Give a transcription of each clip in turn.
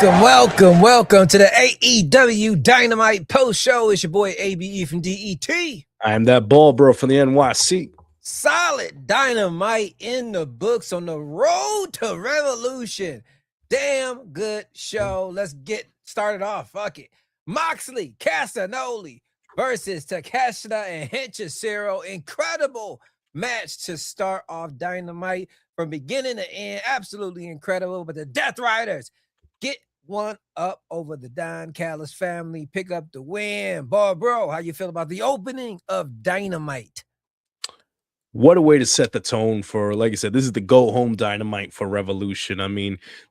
Welcome to the AEW Dynamite post show. It's your boy ABE from DET. I am that ball bro from the NYC. Solid Dynamite in the books on the road to Revolution. Damn good show. Let's get started off. Fuck it. Moxley, Castagnoli versus Takeshita and Hechicero. Incredible match to start off Dynamite from beginning to end. Absolutely incredible. But the Death Riders get one up over the Don Callis family, pick up the win. Bro, how you feel about the opening of Dynamite? What a way to set the tone for, like I said, this is the go home Dynamite for Revolution.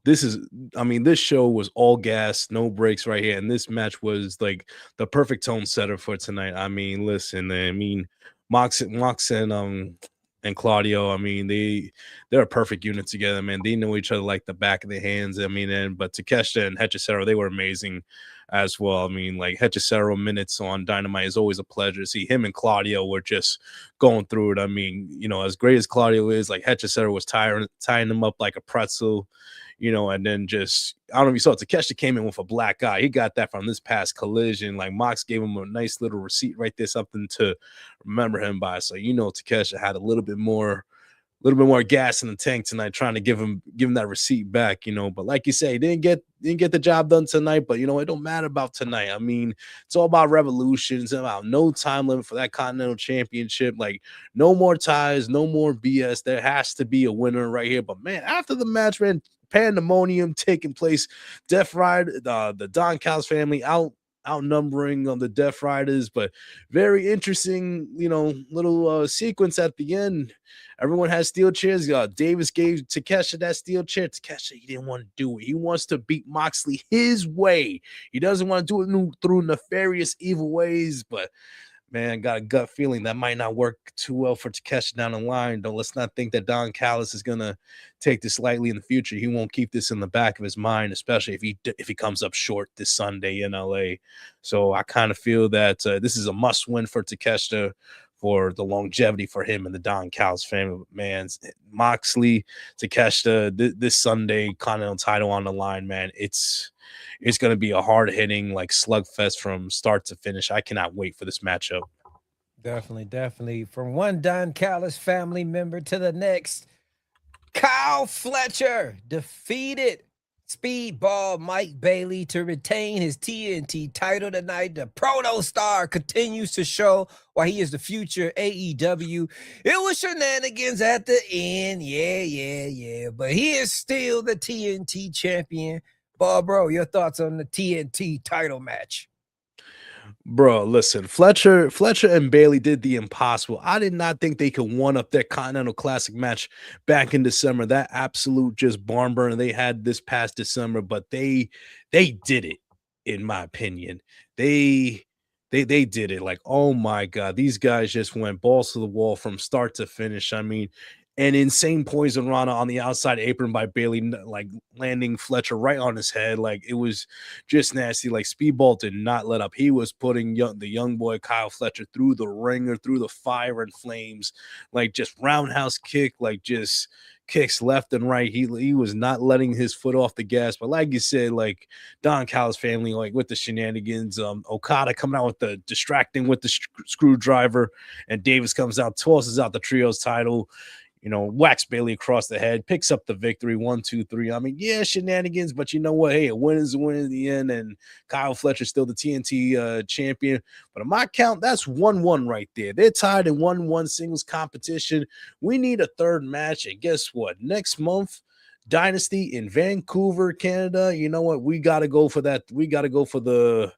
This show was all gas, no breaks right here. And this match was like the perfect tone setter for tonight. Mox and Claudio, they're a perfect unit together, man. They know each other like the back of their hands. But Takeshita and Hechicero, they were amazing as well. Hechicero minutes on Dynamite is always a pleasure to see. Him and Claudio were just going through it. As great as Claudio is, like Hechicero was tying him up like a pretzel, and then just, I don't know if you saw, Takeshita came in with a black eye. He got that from this past collision. Like Mox gave him a nice little receipt right there, something to remember him by. So, Takeshita had a little bit more gas in the tank tonight, trying to give him that receipt back, But like you say, didn't get the job done tonight. But it don't matter about tonight. It's all about Revolution. It's about no time limit for that Continental Championship. Like no more ties, no more BS. There has to be a winner right here. But man, after the match, man, pandemonium taking place. Death Rider, the Don Callis family outnumbering the Death Riders, but very interesting, little sequence at the end. Everyone has steel chairs. Davis gave Takeshita that steel chair. Takeshita, he didn't want to do it. He wants to beat Moxley his way. He doesn't want to do it through nefarious, evil ways, but man, got a gut feeling that might not work too well for Takeshita down the line. Though let's not think that Don Callis is gonna take this lightly in the future. He won't keep this in the back of his mind, especially if he comes up short this Sunday in LA. So I kind of feel that this is a must win for Takeshita for the longevity for him and the Don Callis family. Man, Moxley, Takeshita, this Sunday Continental title on the line, man. It's going to be a hard-hitting, like, slugfest from start to finish. I cannot wait for this matchup. Definitely. From one Don Callis family member to the next, Kyle Fletcher defeated Speedball Mike Bailey to retain his TNT title tonight. The Proto Star continues to show why he is the future AEW. It was shenanigans at the end. Yeah. But he is still the TNT champion. Bro, your thoughts on the TNT title match? Bro, listen, Fletcher and Bailey did the impossible. I did not think they could one up their Continental Classic match back in December. That absolute just barn burner they had this past December, but they did it, in my opinion. They did it. Like, oh my God, these guys just went balls to the wall from start to finish. An insane poison rana on the outside apron by Bailey, like landing Fletcher right on his head. Like, it was just nasty. Like, Speedball did not let up. He was putting the young boy Kyle Fletcher through the ringer, through the fire and flames, like just roundhouse kick, like just kicks left and right. He was not letting his foot off the gas. But like you said, like Don Callis family, like with the shenanigans, Okada coming out with the distracting with the screwdriver, and Davis comes out, tosses out the trios title. Whacks Bailey across the head, picks up the victory, 1, 2, 3. Yeah, shenanigans, but you know what? Hey, a win is a win in the end, and Kyle Fletcher's still the TNT champion. But on my count, that's 1-1 right there. They're tied in 1-1 singles competition. We need a third match, and guess what? Next month, Dynasty in Vancouver, Canada. You know what? We got to go for that. We got to go for the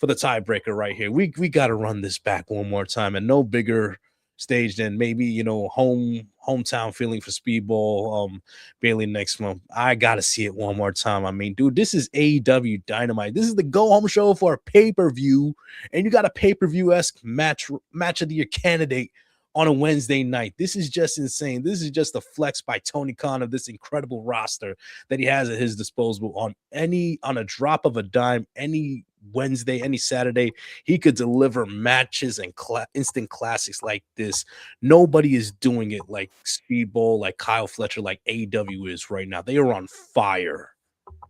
tiebreaker right here. We got to run this back one more time, and no bigger stage than maybe hometown feeling for Speedball Bailey next month. I gotta see it one more time. Dude, this is AEW Dynamite. This is the go home show for a pay-per-view, and you got a pay-per-view-esque match of the year candidate on a Wednesday night. This is just insane. This is just a flex by Tony Khan of this incredible roster that he has at his disposal on a drop of a dime, any Wednesday, any Saturday. He could deliver matches and instant classics like this. Nobody is doing it like Speedball, like Kyle Fletcher, like AEW is right now. They are on fire.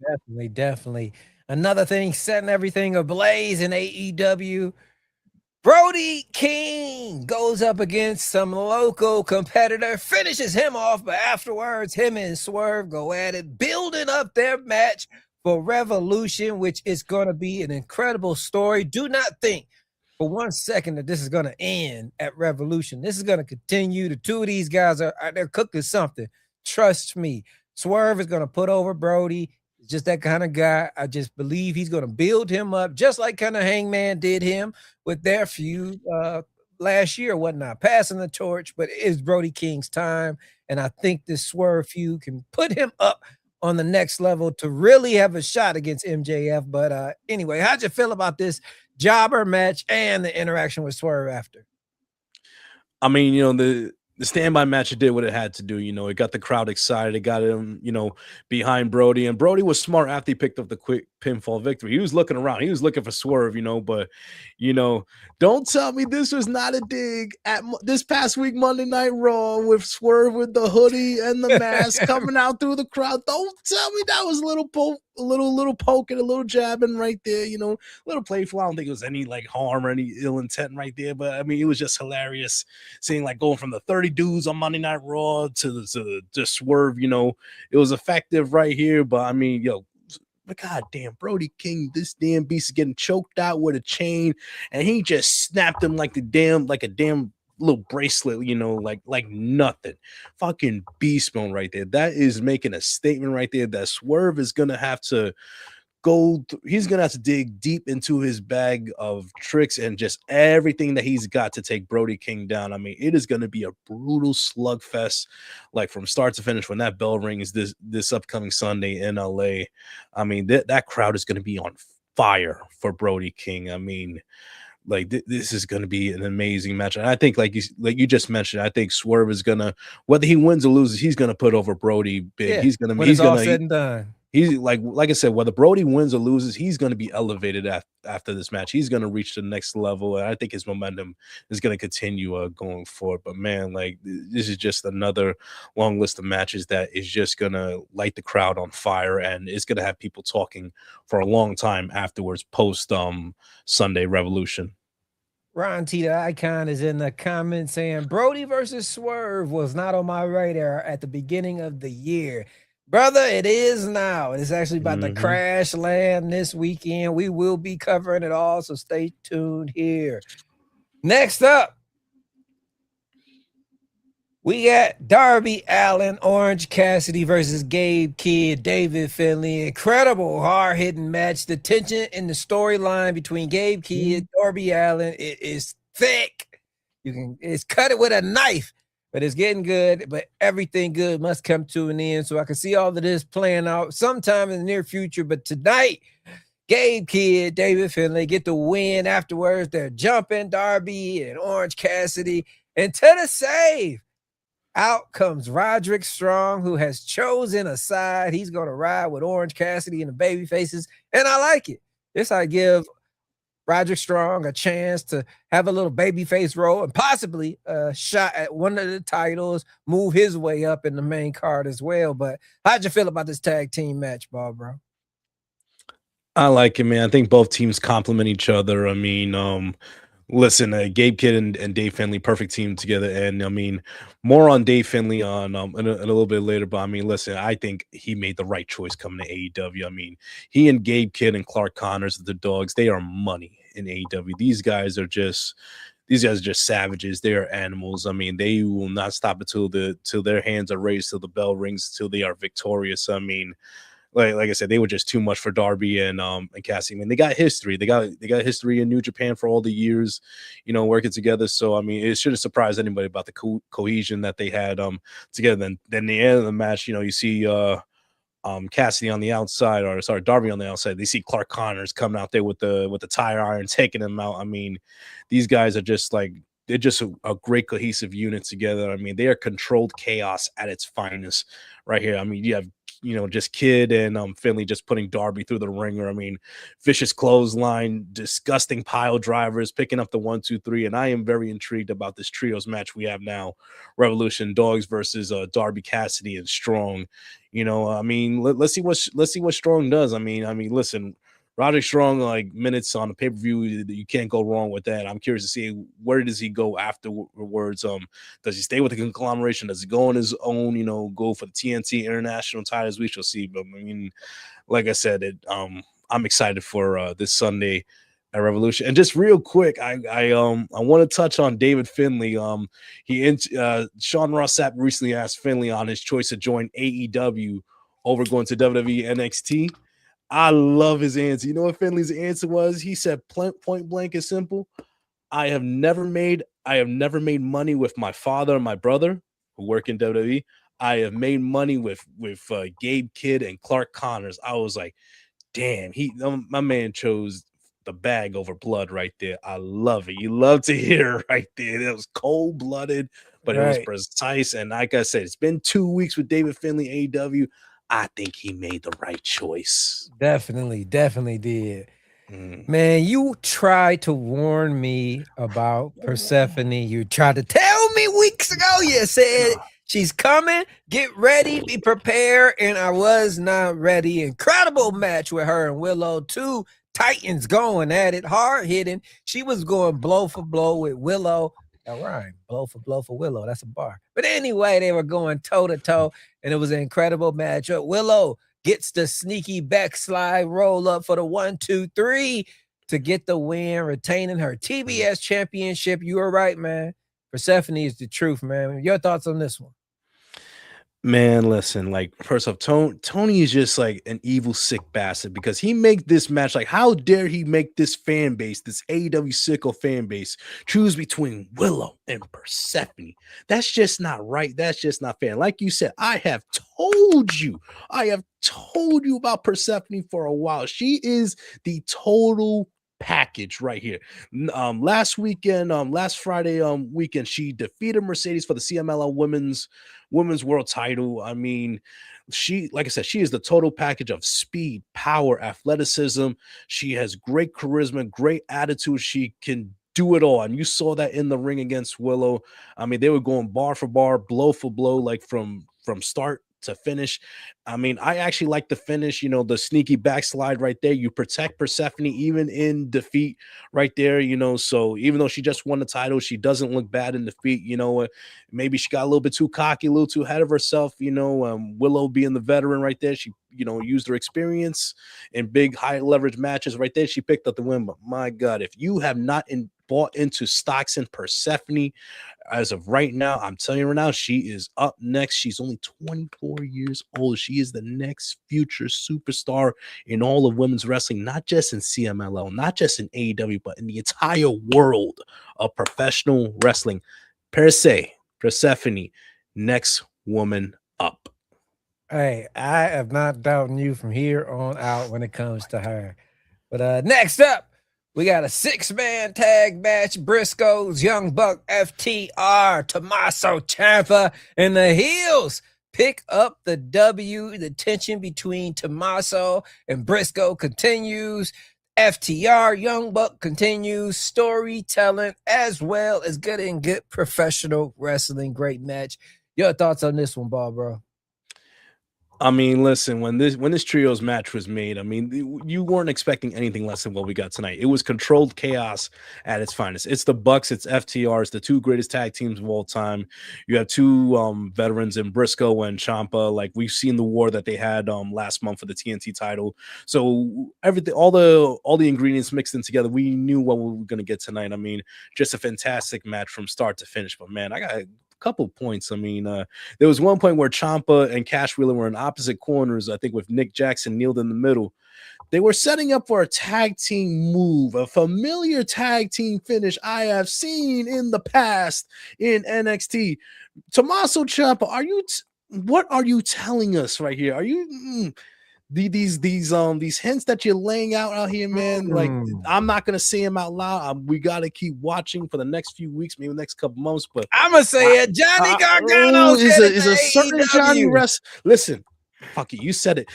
Definitely, definitely. Another thing setting everything ablaze in AEW. Brody King goes up against some local competitor, finishes him off, but afterwards, him and Swerve go at it, building up their match for Revolution, which is going to be an incredible story. Do not think for 1 second that this is going to end at Revolution. This is going to continue. The two of these guys are they're cooking something. Trust me. Swerve is going to put over Brody. He's just that kind of guy. I just believe he's going to build him up, just like kind of Hangman did him with their feud last year, whatnot, passing the torch. But it is Brody King's time, and I think this Swerve feud can put him up on the next level to really have a shot against MJF. But anyway, how'd you feel about this jobber match and the interaction with Swerve after? I mean, the standby match, it did what it had to do. It got the crowd excited. It got him, behind Brody. And Brody was smart after he picked up the quick pinfall victory. He was looking around. He was looking for Swerve, but, don't tell me this was not a dig at this past week Monday Night Raw with Swerve with the hoodie and the mask coming out through the crowd. Don't tell me that was a little poking, a little jabbing right there, a little playful. I don't think it was any like harm or any ill intent right there, but I mean, it was just hilarious seeing like going from the 30 dudes on Monday Night Raw to Swerve. It was effective right here, but I mean, but god damn, Brody King, this damn beast is getting choked out with a chain, and he just snapped him like a damn little bracelet, like nothing. Fucking beast mode right there. That is making a statement right there that Swerve is gonna have to he's gonna have to dig deep into his bag of tricks and just everything that he's got to take Brody King down. I mean, it is gonna be a brutal slugfest, like from start to finish when that bell rings this upcoming Sunday in LA. I mean, that crowd is gonna be on fire for Brody King. I mean, like this is going to be an amazing match, and I think, like you just mentioned, I think Swerve is gonna, whether he wins or loses, he's gonna put over Brody big. Yeah, He's gonna when it's all said and done. he's like I said, whether Brody wins or loses, he's going to be elevated after this match. He's going to reach the next level, and I think his momentum is going to continue going forward. But man, like this is just another long list of matches that is just going to light the crowd on fire, and it's going to have people talking for a long time afterwards, post Sunday Revolution. Ron T, the icon, is in the comments saying Brody versus Swerve was not on my radar at the beginning of the year. Brother, it is now. It's actually about to crash land this weekend. We will be covering it all, so stay tuned here. Next up, we got Darby Allin, Orange Cassidy versus Gabe Kidd, David Finlay. Incredible, hard-hitting match. The tension in the storyline between Gabe Kidd, Darby Allin, it is thick. It's cut it with a knife, but it's getting good. But everything good must come to an end. So I can see all of this playing out sometime in the near future. But tonight, Gabe Kidd, David Finlay get the win. Afterwards, they're jumping Darby and Orange Cassidy. And to the save, out comes Roderick Strong, who has chosen a side. He's going to ride with Orange Cassidy and the baby faces, and I like it. This I give Roderick Strong a chance to have a little baby face role and possibly a shot at one of the titles, move his way up in the main card as well. But how'd you feel about this tag team match, bro? I like it, man. I think both teams complement each other. I mean, listen, Gabe Kidd and Dave Finlay, perfect team together. And I mean, more on Dave Finlay in a little bit later. But I mean, listen, I think he made the right choice coming to AEW. I mean, he and Gabe Kidd and Clark Connors, the dogs, they are money in AEW. These guys are just savages. They are animals. I mean, they will not stop until their hands are raised, till the bell rings, till they are victorious. I mean, like I said, they were just too much for Darby and Cassidy. I mean, they got history. They got history in New Japan for all the years, working together. So I mean, it shouldn't surprise anybody about the cohesion that they had together. Then the end of the match, you see Cassidy on the outside, or sorry, Darby on the outside. They see Clark Connors coming out there with the tire iron, taking him out. I mean, these guys are just like, they're just a great cohesive unit together. I mean, they are controlled chaos at its finest right here. I mean, you have just Kid and Finley just putting Darby through the ringer. I mean, vicious clothesline, disgusting pile drivers, picking up the 1, 2, 3, and I am very intrigued about this trios match we have now: Revolution Dogs versus Darby Cassidy and Strong. I mean, let's see what Strong does. I mean, listen. Roderick Strong, like minutes on a pay-per-view, you can't go wrong with that. I'm curious to see where does he go afterwards. Does he stay with the conglomeration? Does he go on his own? Go for the TNT International titles? We shall see. But I mean, like I said, I'm excited for this Sunday at Revolution. And just real quick, I want to touch on David Finlay. Sean Ross Sapp recently asked Finlay on his choice to join AEW over going to WWE NXT. I love his answer. You know what Finley's answer was? He said point blank and simple. I have never made money with my father and my brother who work in WWE. I have made money with Gabe Kidd and Clark Connors. I was like, damn, my man chose the bag over blood right there. I love it. You love to hear it right there. That was cold-blooded, but It was precise. And like I said, it's been 2 weeks with David Finlay, AEW. I think he made the right choice. Definitely did. Man, you tried to warn me about Persephone. You tried to tell me weeks ago. You said she's coming. Get ready, be prepared. And I was not ready. Incredible match with her and Willow. 2 Titans going at it, hard hitting. She was going blow for blow with Willow. That rhyme, blow for Willow. That's a bar. But anyway, they were going toe to toe, and it was an incredible matchup. Willow gets the sneaky backslide roll up for the 1-2-3 to get the win, retaining her TBS championship. You were right, man. Persephone is the truth, man. Your thoughts on this one? Man, listen, like, first off, Tony is just like an evil, sick bastard because he make this match, like, how dare he make this fan base, this AEW sicko fan base, choose between Willow and Persephone. That's just not right. That's just not fair. Like you said, I have told you about Persephone for a while. She is the total package right here. Last Friday weekend, she defeated Mercedes for the CMLL women's world title. I mean, like I said, she is the total package of speed, power, athleticism. She has great charisma, great attitude. She can do it all, and you saw that in the ring against Willow. I mean, they were going bar for bar, blow for blow, like from start to finish. I mean, I actually like the finish, the sneaky backslide right there. You protect Persephone even in defeat right there, so even though she just won the title, she doesn't look bad in defeat. Maybe she got a little bit too cocky, a little too ahead of herself. Willow being the veteran right there, she used her experience in big high leverage matches right there. She picked up the win. But my God, if you have not bought into stocks in Persephone as of right now, I'm telling you right now, she is up next. She's only 24 years old. She is the next future superstar in all of women's wrestling, not just in CMLL, not just in AEW, but in the entire world of professional wrestling. Persephone, next woman up. Hey, I am not doubting you from here on out when it comes to her. But next up, we got a 6-man tag match. Briscoes, Young Buck, FTR, Tommaso Ciampa, and the Heels pick up the W. The tension between Tommaso and Briscoe continues. FTR, Young Buck continues. Storytelling as well as getting good professional wrestling. Great match. Your thoughts on this one, Bob, bro? I mean, listen, when this trios match was made, I mean, you weren't expecting anything less than what we got tonight. It was controlled chaos at its finest. It's the Bucks, it's FTR, it's the 2 greatest tag teams of all time. You have 2 veterans in Briscoe and Ciampa. Like, we've seen the war that they had last month for the TNT title. So everything, all the ingredients mixed in together, we knew what we were going to get tonight. I mean, just a fantastic match from start to finish. But man, I got couple points. I mean, there was one point where Ciampa and Cash Wheeler were in opposite corners, I think, with Nick Jackson kneeled in the middle. They were setting up for a tag team move, a familiar tag team finish I have seen in the past in NXT. Tommaso Ciampa, what are you telling us right here? Are you these hints that you're laying out here, man? Like, I'm not gonna say them out loud. We gotta keep watching for the next few weeks, maybe the next couple months. But I'm gonna say it. Johnny Gargano is a certain Johnny Listen, Fuck it, you said it.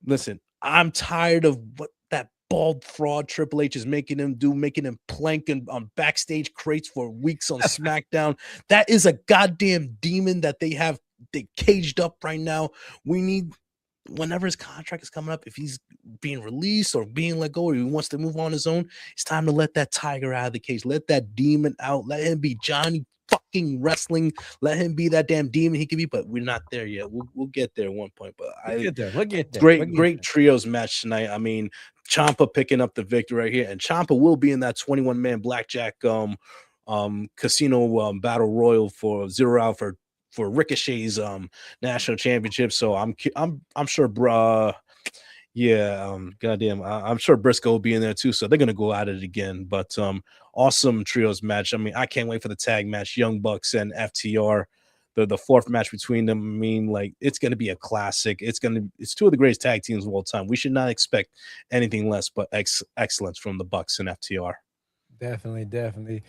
Listen, I'm tired of what that bald fraud Triple H is making him do, making him plank on backstage crates for weeks on SmackDown. That is a goddamn demon that they caged up right now. We need, whenever his contract is coming up, if he's being released or being let go, or he wants to move on his own, it's time to let that tiger out of the cage. Let that demon out. Let him be Johnny fucking wrestling. Let him be that damn demon he can be. But we're not there yet. We'll get there at one point. But We'll get there. Great trios match tonight. I mean, Ciampa picking up the victory right here, and Ciampa will be in that 21-man blackjack casino battle royal for 0 Hour for Ricochet's national championship. So I'm sure, bruh. Yeah, goddamn, I'm sure Briscoe will be in there too. So they're gonna go at it again. But awesome trios match. I mean, I can't wait for the tag match, Young Bucks and FTR. The fourth match between them. I mean, like, it's gonna be a classic. It's two of the greatest tag teams of all time. We should not expect anything less but excellence from the Bucks and FTR. Definitely.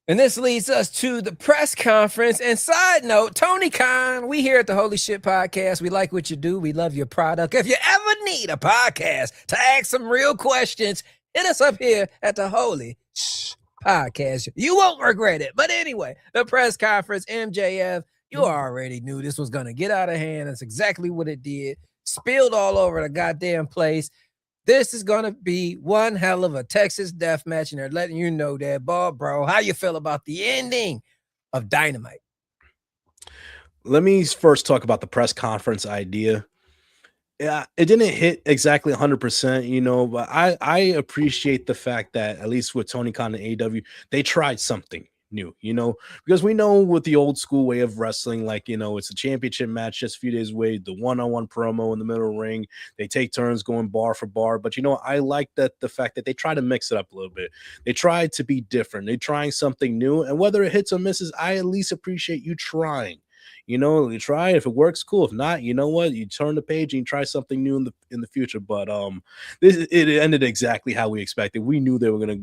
And this leads us to the press conference. And side note, Tony Khan, we here at the Holy Shhh Podcast. We like what you do. We love your product. If you ever need a podcast to ask some real questions, hit us up here at the Holy Shhh Podcast. You won't regret it. But anyway, the press conference, MJF, you already knew this was going to get out of hand. That's exactly what it did. Spilled all over the goddamn place. This is going to be one hell of a Texas death match, and they're letting you know that. Bro, how you feel about the ending of Dynamite? Let me first talk about the press conference idea. Yeah, it didn't hit exactly 100%, but I appreciate the fact that, at least with Tony Khan and AEW, they tried something new, because we know with the old school way of wrestling, like, it's a championship match just a few days away, the one-on-one promo in the middle of the ring, they take turns going bar for bar. But I like that the fact that they try to mix it up a little bit. They try to be different. They're trying something new, and whether it hits or misses, I at least appreciate you trying. You try. If it works, cool. If not, you know what? You turn the page and you try something new in the future. But it ended exactly how we expected. We knew they were gonna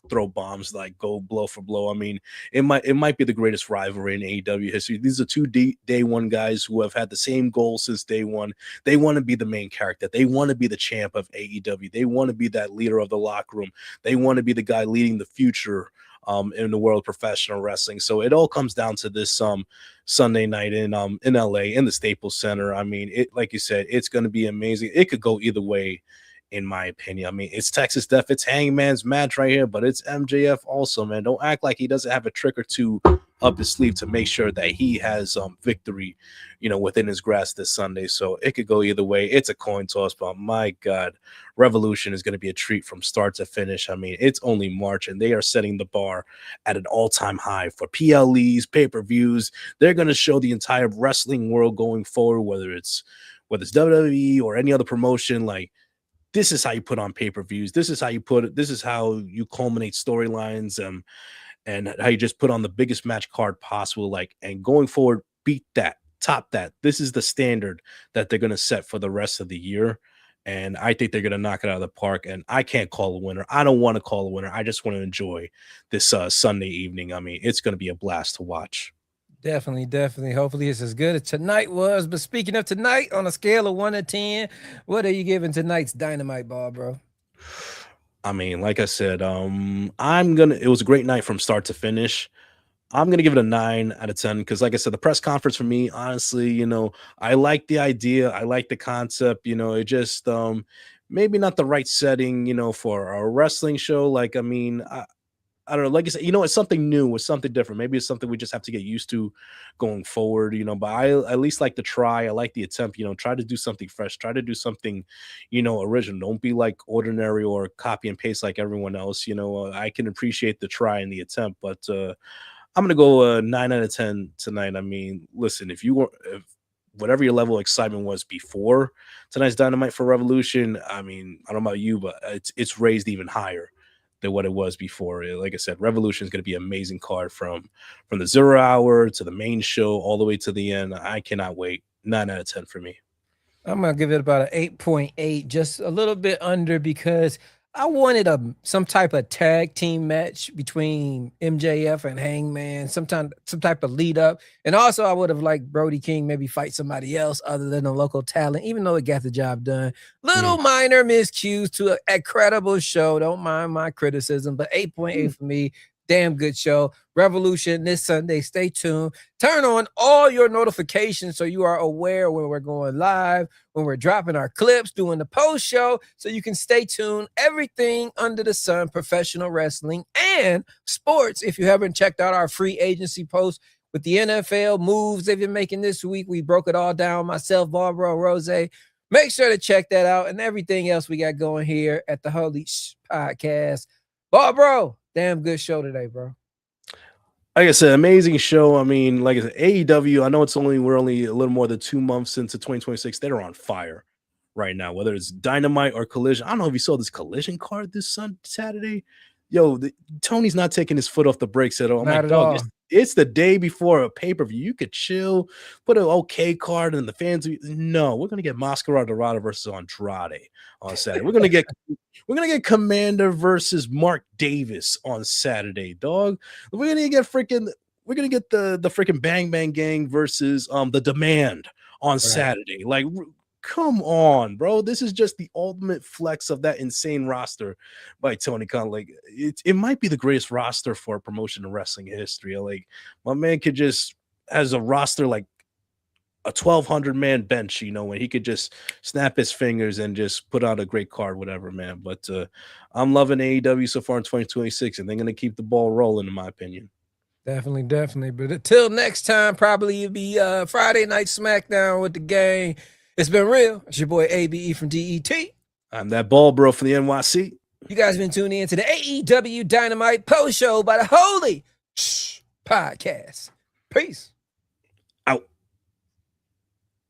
throw bombs, like go blow for blow. I mean, it might be the greatest rivalry in AEW history. These are two day one guys who have had the same goal since day one. They want to be the main character. They want to be the champ of AEW. They want to be that leader of the locker room. They want to be the guy leading the future in the world of professional wrestling. So it all comes down to this Sunday night in LA in the Staples Center. I mean, it, like you said, it's going to be amazing. It could go either way, in my opinion. I mean, it's Texas Death, it's Hangman's match right here, but it's MJF also, man. Don't act like he doesn't have a trick or two up his sleeve to make sure that he has victory, within his grasp this Sunday. So it could go either way. It's a coin toss, but my God, Revolution is going to be a treat from start to finish. I mean, it's only March, and they are setting the bar at an all-time high for PLEs, pay-per-views. They're going to show the entire wrestling world going forward, whether it's WWE or any other promotion, like, this is how you put on pay-per-views. This is how you culminate storylines, and how you just put on the biggest match card possible. Like, and going forward, beat that, top that. This is the standard that they're going to set for the rest of the year. And I think they're going to knock it out of the park. And I can't call a winner. I don't want to call a winner. I just want to enjoy this Sunday evening. I mean, it's going to be a blast to watch. Definitely. Hopefully it's as good as tonight was. But speaking of tonight, on a scale of 1 to 10, what are you giving tonight's Dynamite ball, bro? I mean, like I said, it was a great night from start to finish. I'm going to give it a 9 out of 10 because, like I said, the press conference for me, honestly, I like the idea. I like the concept. It just maybe not the right setting, for a wrestling show. Like, I mean, I don't know, like I said, it's something new, it's something different. Maybe it's something we just have to get used to going forward, but I at least like the try. I like the attempt, try to do something fresh, try to do something, original. Don't be like ordinary or copy and paste like everyone else. I can appreciate the try and the attempt, but I'm going to go 9 out of 10 tonight. I mean, listen, if whatever your level of excitement was before tonight's Dynamite for Revolution, I mean, I don't know about you, but it's raised even higher than what it was before. Like I said, Revolution is going to be an amazing card from the 0 Hour to the main show all the way to the end. I cannot wait. 9 out of 10 for me. I'm going to give it about an 8.8, just a little bit under, because I wanted some type of tag team match between MJF and Hangman, some type of lead up. And also I would have liked Brody King maybe fight somebody else other than a local talent, even though it got the job done. Little minor miscues to a credible show. Don't mind my criticism, but 8.8 for me. Damn good show. Revolution this Sunday. Stay tuned. Turn on all your notifications so you are aware when we're going live, when we're dropping our clips, doing the post show, so you can stay tuned. Everything under the sun, professional wrestling and sports. If you haven't checked out our free agency post with the NFL moves they've been making this week, we broke it all down. Myself, Barbara, Rose. Make sure to check that out and everything else we got going here at the Holy Shhh Podcast. Barbara, damn good show today, bro. Like I said, amazing show. I mean, like I said, AEW, I know we're only a little more than 2 months into 2026. They're on fire right now, whether it's Dynamite or Collision. I don't know if you saw this Collision card this Saturday. Yo, Tony's not taking his foot off the brakes at all. I'm Not like, at dog, all. it's the day before a pay-per-view. You could chill, put an okay card, and the fans. No, we're gonna get Mascara Dorada versus Andrade on Saturday. We're gonna get Commander versus Mark Davis on Saturday, dog. We're gonna get the freaking Bang Bang Gang versus the Demand on Saturday. Like, come on, bro. This is just the ultimate flex of that insane roster by Tony Khan. Like, it might be the greatest roster for a promotion in wrestling history. Like, my man could just has a roster like a 1,200 man bench, you know, when he could just snap his fingers and just put out a great card, whatever, man. But I'm loving AEW so far in 2026, and they're gonna keep the ball rolling, in my opinion. Definitely. But until next time, probably it'll be Friday Night SmackDown with the gang. It's been real. It's your boy ABE from DET. I'm that ball bro from the NYC. You guys been tuning in to the AEW Dynamite post show by the Holy Shhh Podcast. Peace.